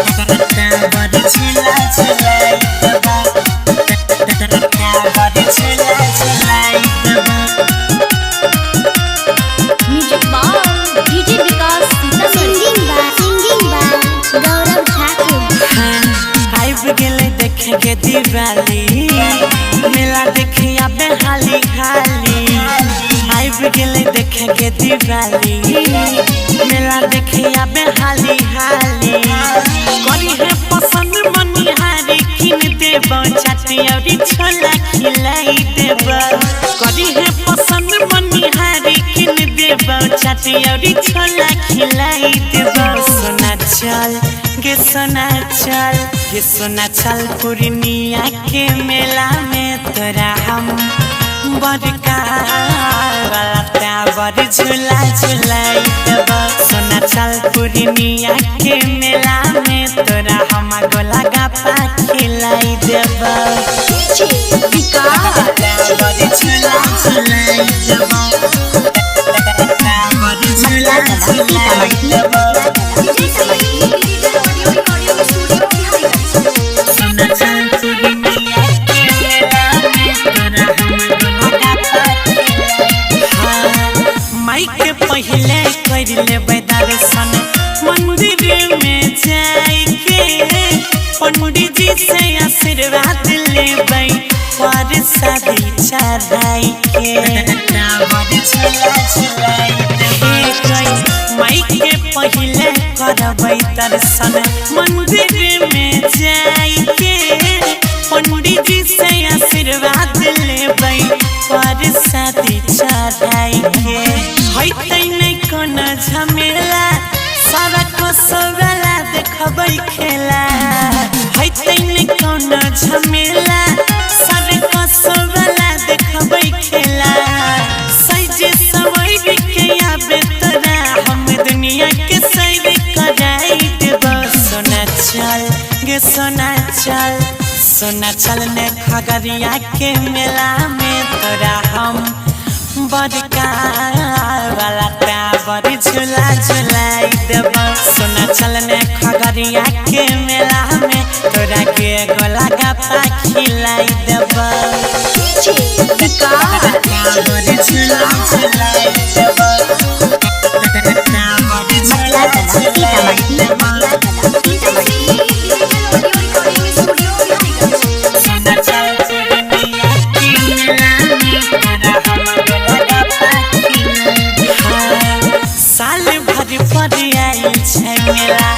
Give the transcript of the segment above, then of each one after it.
Tower झूला झूलाई देबा टावर झूला झूलाई देबा music by DJ Vikas singing by Gaurav Thakur. आइब गेले देखे के दिवाली मेला देखे आबे हाली हाली आइब गेले देखे के दिवाली मेला देखे आबे हाली हाली करी है पसंद मनिहारी किन देबो चाटी औरी छोला खिलाई देबो करी है पसंद मनिहारी किन देबो चाटी औरी छोला खिलाई देबो सोना चल गे सोना चल पूर्णिया के मेला में तोरा हम बड़का वाला टावर झूला झूलाई देबो सोना चल पूर्णिया के मेला में तोरा हम गोला गप्पा खिलाई देबो टावर झूला झूलाई देबो टावर झूला झूलाई देबो पहले कर लेबै दर्शन मंदिर में जाके पंडित जी से आशीर्वाद लेबै पर शादी चढ़ाई के माई के पहले करबै दर्शन मंदिर में जाके पंडित जी से आशीर्वाद लेबै पर शादी चढ़ाई के हैतै नै कोनो झमेला सारा को सबला देखबै खेला हैतै नै कोनो झमेला सारा को सबला देखबै खेला सजे सवैर के आबे तोरा हम दुनिया के सैर कराई देबो सोना चल गे सोना चल ने खगड़िया के मेला में तोरा हम बड़का वाला टावर झूला झूलाई देबो सोना चल ने खगड़िया के मेला में तोरा के गोला गप्पा खिलाई देबो टावर झूला झूलाई देबो टावर झूला झूलाई देबो सोना चल पूर्णिया के मेला में तोरा हम गोला साल भर पर आइल छै मेला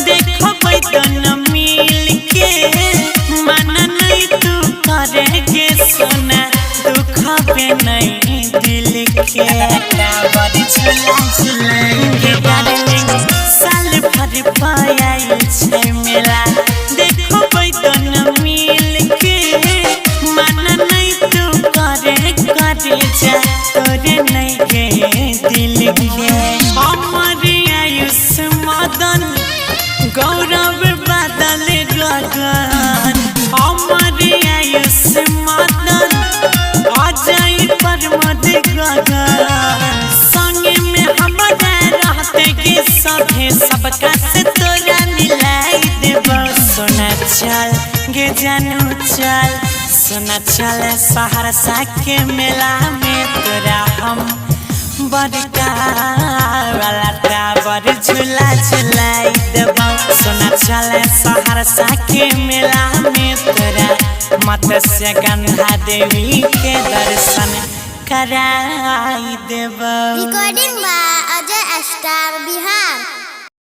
देखबै दोनों मिल के मन नहीं तू करे के सोना दुखबे नहीं दिल के टावर झूला झूलाएंगे डार्लिंग साल भर पर आइल छै मेला देखबै दोनों मिल के मन नहीं तू करे जा तोरे नहीं के दिल के हमर आयुष मदन गौरव बादल गगन हमर आयुष मदन अजय प्रमोद गगन संग में हमारा रहते के सभे सबका से तोरा मिलाई देबो सोना चल गे जानू चल सोना चल सहरसा के मेला में तोरा हम बड़का वाला टावर झूला झूलाई देबो सोना चल सहरसा के मेला में तोरा मत्स्य गंधा देवी के दर्शन कराई देबो रिकॉर्डिंग